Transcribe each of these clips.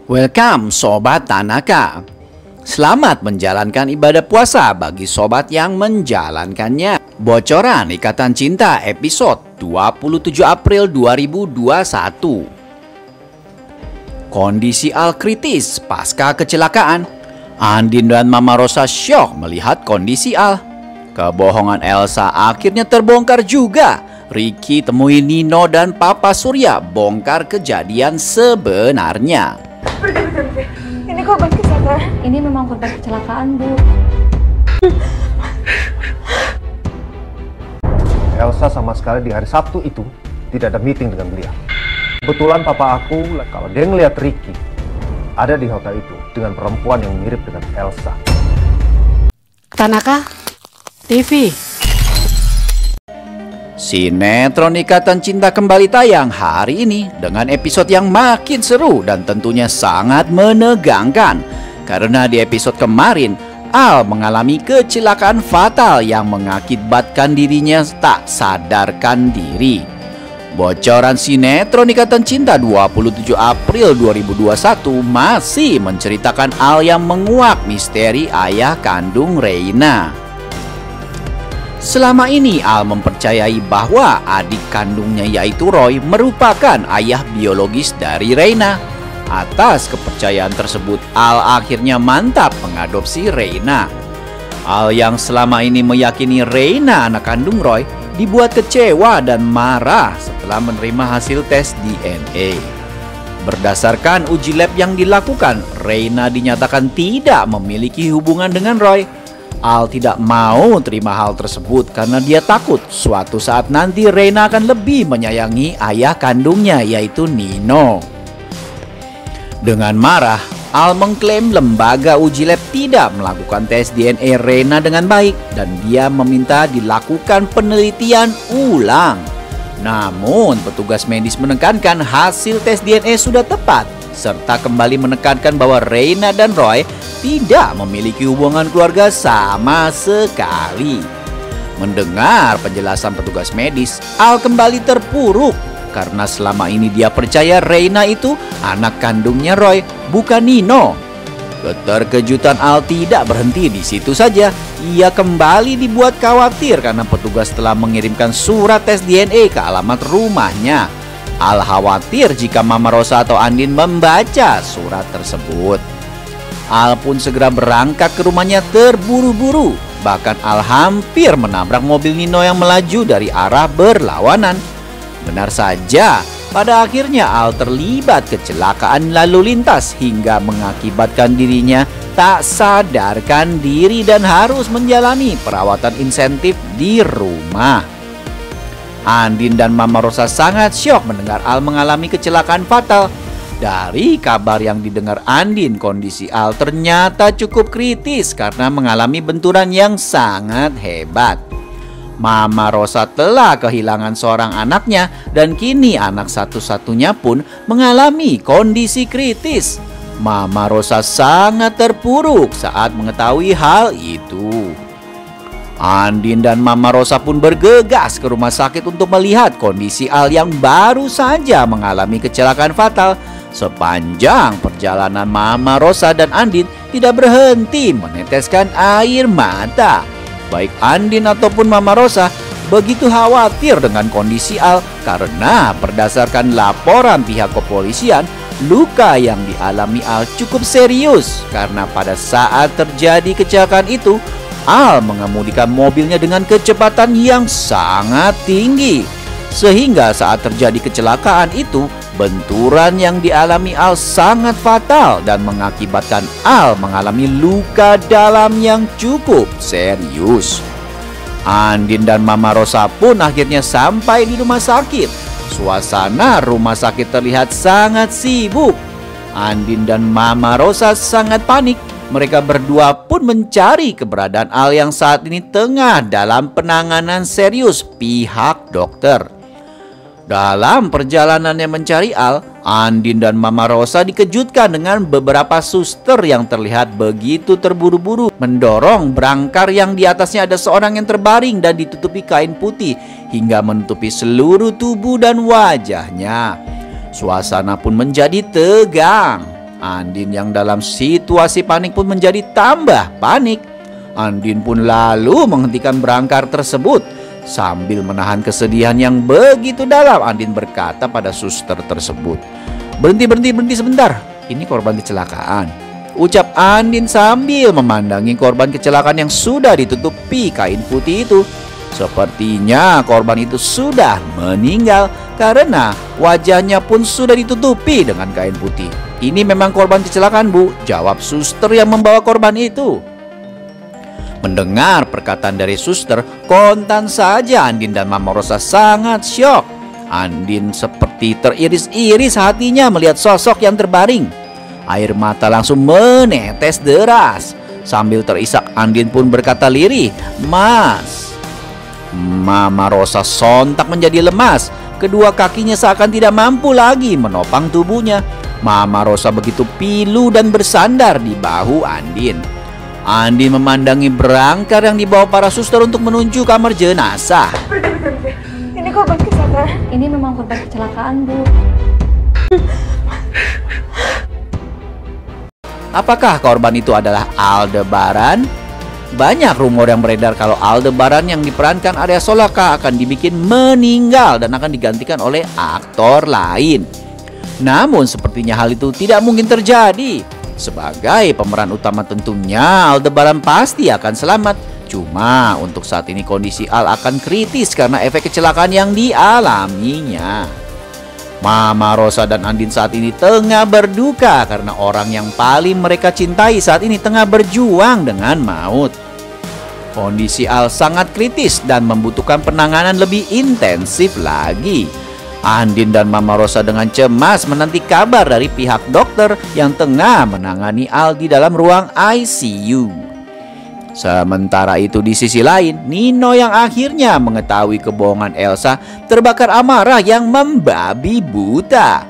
Welcome Sobat Tanaka. Selamat menjalankan ibadah puasa bagi sobat yang menjalankannya. Bocoran Ikatan Cinta episode 27 April 2021. Kondisi Al kritis pasca kecelakaan. Andin dan Mama Rosa syok melihat kondisi Al. Kebohongan Elsa akhirnya terbongkar juga. Ricky temui Nino dan Papa Surya bongkar kejadian sebenarnya. Berhenti. Ini korban kecelakaan. Ini memang korban kecelakaan, Bu. Elsa sama sekali di hari Sabtu itu tidak ada meeting dengan beliau. Kebetulan papa aku, kalau dia ngeliat Ricky ada di hotel itu dengan perempuan yang mirip dengan Elsa. Tanaka TV. Sinetron Ikatan Cinta kembali tayang hari ini dengan episode yang makin seru dan tentunya sangat menegangkan. Karena di episode kemarin, Al mengalami kecelakaan fatal yang mengakibatkan dirinya tak sadarkan diri. Bocoran sinetron Ikatan Cinta 27 April 2021 masih menceritakan Al yang menguak misteri ayah kandung Reina. Selama ini Al mempercayai bahwa adik kandungnya yaitu Roy merupakan ayah biologis dari Reina. Atas kepercayaan tersebut, Al akhirnya mantap mengadopsi Reina. Al yang selama ini meyakini Reina anak kandung Roy dibuat kecewa dan marah setelah menerima hasil tes DNA. Berdasarkan uji lab yang dilakukan, Reina dinyatakan tidak memiliki hubungan dengan Roy. Al tidak mau terima hal tersebut karena dia takut suatu saat nanti Reina akan lebih menyayangi ayah kandungnya yaitu Nino. Dengan marah, Al mengklaim lembaga uji lab tidak melakukan tes DNA Reina dengan baik dan dia meminta dilakukan penelitian ulang. Namun petugas medis menekankan hasil tes DNA sudah tepat serta kembali menekankan bahwa Reina dan Roy tidak memiliki hubungan keluarga sama sekali. Mendengar penjelasan petugas medis, Al kembali terpuruk karena selama ini dia percaya Reina itu anak kandungnya Roy, bukan Nino. Keterkejutan Al tidak berhenti di situ saja. Ia kembali dibuat khawatir karena petugas telah mengirimkan surat tes DNA ke alamat rumahnya. Al khawatir jika Mama Rosa atau Andin membaca surat tersebut. Al pun segera berangkat ke rumahnya terburu-buru. Bahkan Al hampir menabrak mobil Nino yang melaju dari arah berlawanan. Benar saja, pada akhirnya Al terlibat kecelakaan lalu lintas hingga mengakibatkan dirinya tak sadarkan diri dan harus menjalani perawatan insentif di rumah. Andin dan Mama Rosa sangat syok mendengar Al mengalami kecelakaan fatal. Dari kabar yang didengar Andin, kondisi Al ternyata cukup kritis karena mengalami benturan yang sangat hebat. Mama Rosa telah kehilangan seorang anaknya dan kini anak satu-satunya pun mengalami kondisi kritis. Mama Rosa sangat terpuruk saat mengetahui hal itu. Andin dan Mama Rosa pun bergegas ke rumah sakit untuk melihat kondisi Al yang baru saja mengalami kecelakaan fatal. Sepanjang perjalanan Mama Rosa dan Andin tidak berhenti meneteskan air mata. Baik Andin ataupun Mama Rosa begitu khawatir dengan kondisi Al karena berdasarkan laporan pihak kepolisian, luka yang dialami Al cukup serius karena pada saat terjadi kecelakaan itu Al mengemudikan mobilnya dengan kecepatan yang sangat tinggi. Sehingga saat terjadi kecelakaan itu, benturan yang dialami Al sangat fatal dan mengakibatkan Al mengalami luka dalam yang cukup serius. Andin dan Mama Rosa pun akhirnya sampai di rumah sakit. Suasana rumah sakit terlihat sangat sibuk. Andin dan Mama Rosa sangat panik. Mereka berdua pun mencari keberadaan Al yang saat ini tengah dalam penanganan serius pihak dokter. Dalam perjalanannya mencari Al, Andin dan Mama Rosa dikejutkan dengan beberapa suster yang terlihat begitu terburu-buru mendorong brangkar yang di atasnya ada seorang yang terbaring dan ditutupi kain putih hingga menutupi seluruh tubuh dan wajahnya. Suasana pun menjadi tegang. Andin yang dalam situasi panik pun menjadi tambah panik. Andin pun lalu menghentikan berangkar tersebut. Sambil menahan kesedihan yang begitu dalam, Andin berkata pada suster tersebut, Berhenti sebentar, ini korban kecelakaan," ucap Andin sambil memandangi korban kecelakaan yang sudah ditutupi kain putih itu. Sepertinya korban itu sudah meninggal karena wajahnya pun sudah ditutupi dengan kain putih. "Ini memang korban kecelakaan, Bu," jawab suster yang membawa korban itu. Mendengar perkataan dari suster, kontan saja Andin dan Mama Rosa sangat syok. Andin seperti teriris-iris hatinya melihat sosok yang terbaring. Air mata langsung menetes deras. Sambil terisak, Andin pun berkata lirih, "Mas." Mama Rosa sontak menjadi lemas. Kedua kakinya seakan tidak mampu lagi menopang tubuhnya. Mama Rosa begitu pilu dan bersandar di bahu Andin. Andin memandangi berangkar yang dibawa para suster untuk menuju kamar jenazah. Berhenti. Ini korban kecelakaan. Ini memang korban kecelakaan, Bu. Apakah korban itu adalah Aldebaran? Banyak rumor yang beredar kalau Aldebaran yang diperankan Arya Soloka akan dibikin meninggal dan akan digantikan oleh aktor lain. Namun sepertinya hal itu tidak mungkin terjadi. Sebagai pemeran utama tentunya Aldebaran pasti akan selamat. Cuma untuk saat ini kondisi Al akan kritis karena efek kecelakaan yang dialaminya. Mama Rosa dan Andin saat ini tengah berduka karena orang yang paling mereka cintai saat ini tengah berjuang dengan maut. Kondisi Al sangat kritis dan membutuhkan penanganan lebih intensif lagi. Andin dan Mama Rosa dengan cemas menanti kabar dari pihak dokter yang tengah menangani Al di dalam ruang ICU. Sementara itu di sisi lain, Nino yang akhirnya mengetahui kebohongan Elsa terbakar amarah yang membabi buta.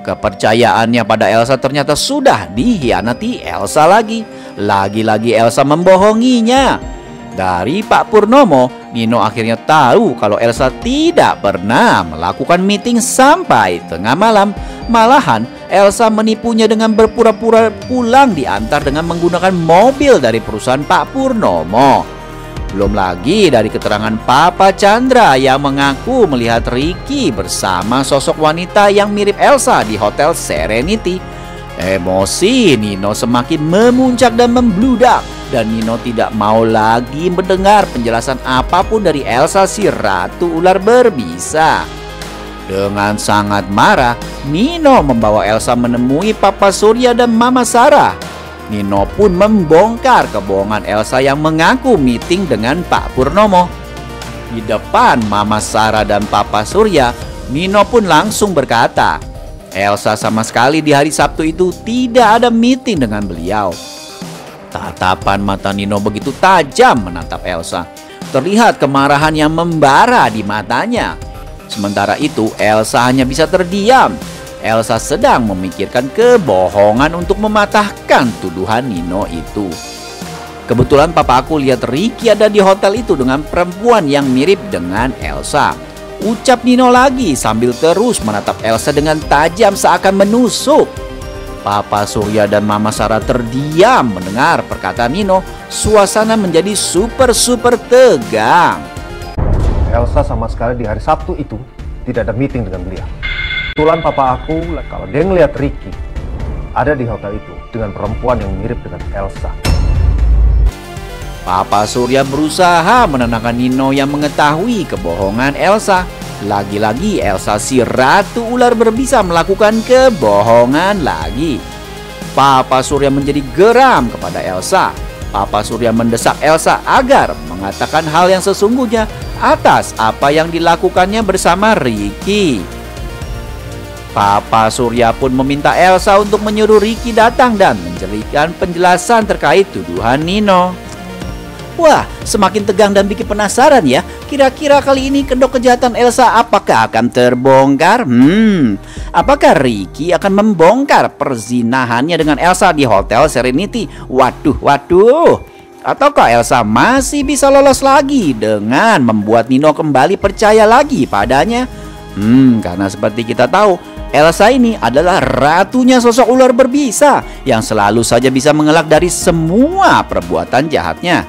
Kepercayaannya pada Elsa ternyata sudah dihianati Elsa lagi. Lagi-lagi Elsa membohonginya. Dari Pak Purnomo, Nino akhirnya tahu kalau Elsa tidak pernah melakukan meeting sampai tengah malam. Malahan, Elsa menipunya dengan berpura-pura pulang diantar dengan menggunakan mobil dari perusahaan Pak Purnomo. Belum lagi dari keterangan Papa Chandra yang mengaku melihat Ricky bersama sosok wanita yang mirip Elsa di Hotel Serenity. Emosi Nino semakin memuncak dan membludak. Dan Nino tidak mau lagi mendengar penjelasan apapun dari Elsa si Ratu Ular Berbisa. Dengan sangat marah, Nino membawa Elsa menemui Papa Surya dan Mama Sarah. Nino pun membongkar kebohongan Elsa yang mengaku meeting dengan Pak Purnomo. Di depan Mama Sarah dan Papa Surya, Nino pun langsung berkata, Elsa sama sekali di hari Sabtu itu tidak ada meeting dengan beliau. Tatapan mata Nino begitu tajam menatap Elsa. Terlihat kemarahan yang membara di matanya. Sementara itu Elsa hanya bisa terdiam. Elsa sedang memikirkan kebohongan untuk mematahkan tuduhan Nino itu. Kebetulan papa aku lihat Ricky ada di hotel itu dengan perempuan yang mirip dengan Elsa. Ucap Nino lagi sambil terus menatap Elsa dengan tajam seakan menusuk. Papa Surya dan Mama Sarah terdiam mendengar perkataan Nino. Suasana menjadi super tegang. Elsa sama sekali di hari Sabtu itu tidak ada meeting dengan beliau. Kebetulan papa aku kalau dia ngeliat Ricky ada di hotel itu dengan perempuan yang mirip dengan Elsa. Papa Surya berusaha menenangkan Nino yang mengetahui kebohongan Elsa. Lagi-lagi Elsa si Ratu Ular Berbisa melakukan kebohongan lagi. Papa Surya menjadi geram kepada Elsa. Papa Surya mendesak Elsa agar mengatakan hal yang sesungguhnya atas apa yang dilakukannya bersama Ricky. Papa Surya pun meminta Elsa untuk menyuruh Ricky datang dan menjelikan penjelasan terkait tuduhan Nino. Wah, semakin tegang dan bikin penasaran ya. Kira-kira kali ini kedok kejahatan Elsa apakah akan terbongkar? Apakah Ricky akan membongkar perzinahannya dengan Elsa di Hotel Serenity? Waduh. Ataukah Elsa masih bisa lolos lagi dengan membuat Nino kembali percaya lagi padanya? Karena seperti kita tahu, Elsa ini adalah ratunya sosok ular berbisa yang selalu saja bisa mengelak dari semua perbuatan jahatnya.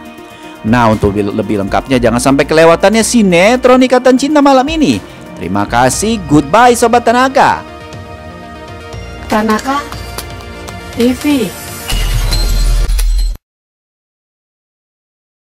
Nah, untuk lebih lengkapnya jangan sampai kelewatannya sinetron Ikatan Cinta malam ini. Terima kasih, goodbye Sobat Tanaka. Tanaka TV.